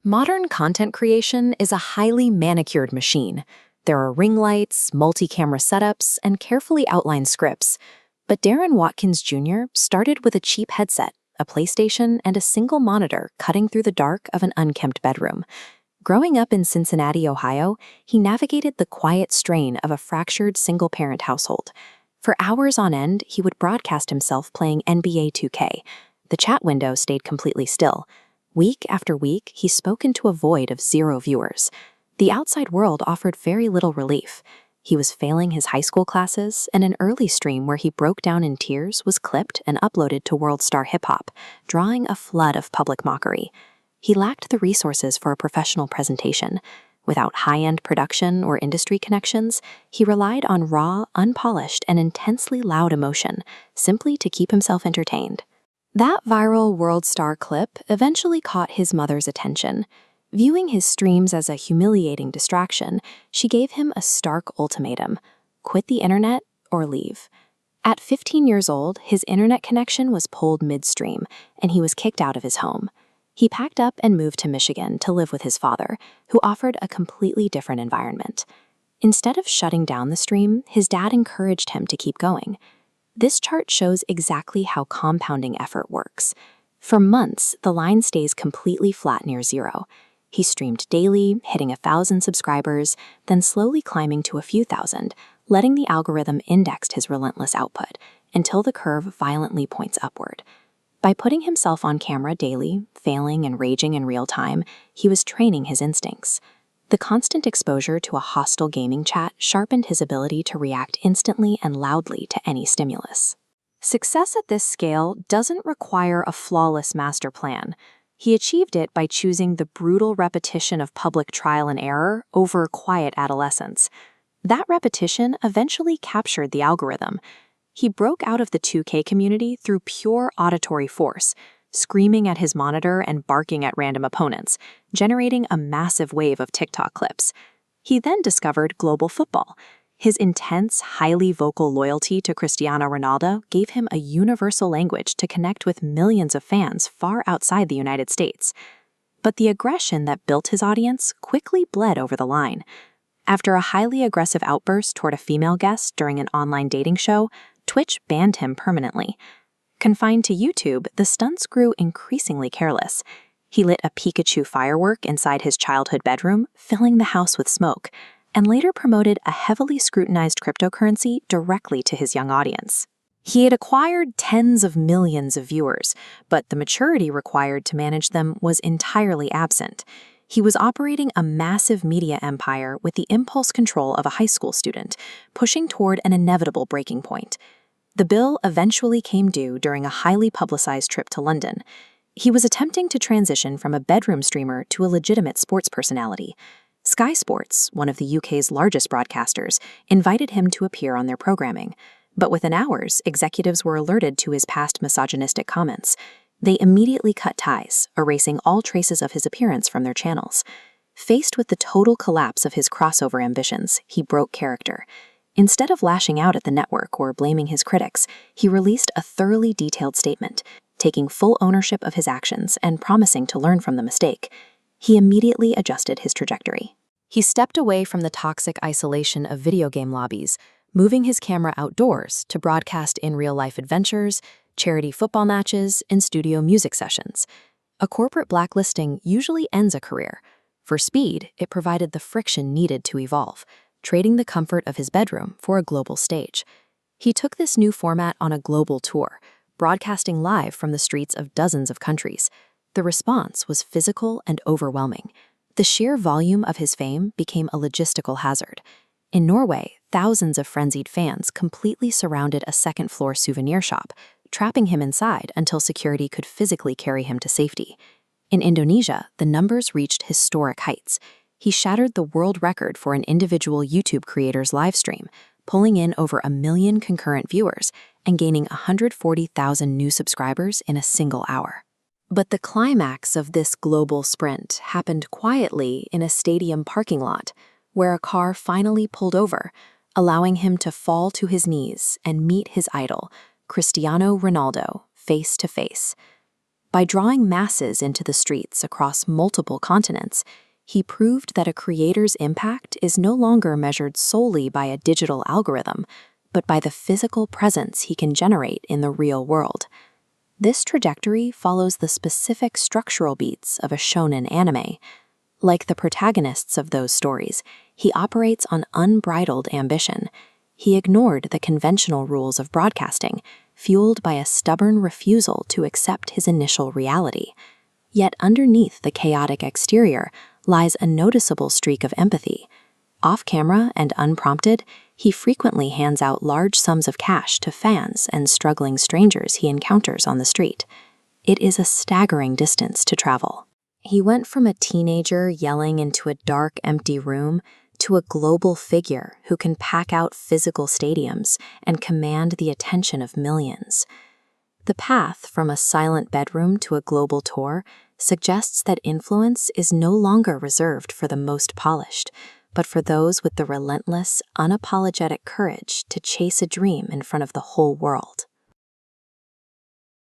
Modern content creation is a highly manicured machine. There are ring lights, multi-camera setups, and carefully outlined scripts. But Darren Watkins Jr. started with a cheap headset, a PlayStation, and a single monitor cutting through the dark of an unkempt bedroom. Growing up in Cincinnati, Ohio, he navigated the quiet strain of a fractured single-parent household. For hours on end, he would broadcast himself playing NBA 2K. The chat window stayed completely still. Week after week, he spoke into a void of 0 viewers. The outside world offered very little relief. He was failing his high school classes, and an early stream where he broke down in tears was clipped and uploaded to World Star Hip Hop, drawing a flood of public mockery. He lacked the resources for a professional presentation. Without high-end production or industry connections, he relied on raw, unpolished, and intensely loud emotion, simply to keep himself entertained. That viral World Star clip eventually caught his mother's attention. Viewing his streams as a humiliating distraction, she gave him a stark ultimatum: quit the internet or leave. At 15 years old, his internet connection was pulled midstream, and he was kicked out of his home. He packed up and moved to Michigan to live with his father, who offered a completely different environment. Instead of shutting down the stream, his dad encouraged him to keep going. This chart shows exactly how compounding effort works. For months, the line stays completely flat near 0. He streamed daily, hitting 1,000 subscribers, then slowly climbing to a few thousand, letting the algorithm index his relentless output until the curve violently points upward. By putting himself on camera daily, failing and raging in real time, he was training his instincts. The constant exposure to a hostile gaming chat sharpened his ability to react instantly and loudly to any stimulus. Success at this scale doesn't require a flawless master plan. He achieved it by choosing the brutal repetition of public trial and error over quiet adolescence. That repetition eventually captured the algorithm. He broke out of the 2K community through pure auditory force, screaming at his monitor and barking at random opponents, generating a massive wave of TikTok clips. He then discovered global football. His intense, highly vocal loyalty to Cristiano Ronaldo gave him a universal language to connect with millions of fans far outside the United States. But the aggression that built his audience quickly bled over the line. After a highly aggressive outburst toward a female guest during an online dating show, Twitch banned him permanently. Confined to YouTube, the stunts grew increasingly careless. He lit a Pikachu firework inside his childhood bedroom, filling the house with smoke, and later promoted a heavily scrutinized cryptocurrency directly to his young audience. He had acquired tens of millions of viewers, but the maturity required to manage them was entirely absent. He was operating a massive media empire with the impulse control of a high school student, pushing toward an inevitable breaking point. The bill eventually came due during a highly publicized trip to London. He was attempting to transition from a bedroom streamer to a legitimate sports personality. Sky Sports, one of the UK's largest broadcasters, invited him to appear on their programming. But within hours, executives were alerted to his past misogynistic comments. They immediately cut ties, erasing all traces of his appearance from their channels. Faced with the total collapse of his crossover ambitions, he broke character. Instead of lashing out at the network or blaming his critics, he released a thoroughly detailed statement, taking full ownership of his actions and promising to learn from the mistake. He immediately adjusted his trajectory. He stepped away from the toxic isolation of video game lobbies, moving his camera outdoors to broadcast in real-life adventures, charity football matches, and studio music sessions. A corporate blacklisting usually ends a career. For Speed, it provided the friction needed to evolve, trading the comfort of his bedroom for a global stage. He took this new format on a global tour, broadcasting live from the streets of dozens of countries. The response was physical and overwhelming. The sheer volume of his fame became a logistical hazard. In Norway, thousands of frenzied fans completely surrounded a second-floor souvenir shop, trapping him inside until security could physically carry him to safety. In Indonesia, the numbers reached historic heights. He shattered the world record for an individual YouTube creator's livestream, pulling in over 1 million concurrent viewers and gaining 140,000 new subscribers in a single hour. But the climax of this global sprint happened quietly in a stadium parking lot, where a car finally pulled over, allowing him to fall to his knees and meet his idol, Cristiano Ronaldo, face to face. By drawing masses into the streets across multiple continents, he proved that a creator's impact is no longer measured solely by a digital algorithm, but by the physical presence he can generate in the real world. This trajectory follows the specific structural beats of a shonen anime. Like the protagonists of those stories, he operates on unbridled ambition. He ignored the conventional rules of broadcasting, fueled by a stubborn refusal to accept his initial reality. Yet underneath the chaotic exterior lies a noticeable streak of empathy. Off-camera and unprompted, he frequently hands out large sums of cash to fans and struggling strangers he encounters on the street. It is a staggering distance to travel. He went from a teenager yelling into a dark, empty room to a global figure who can pack out physical stadiums and command the attention of millions. The path from a silent bedroom to a global tour suggests that influence is no longer reserved for the most polished, but for those with the relentless, unapologetic courage to chase a dream in front of the whole world.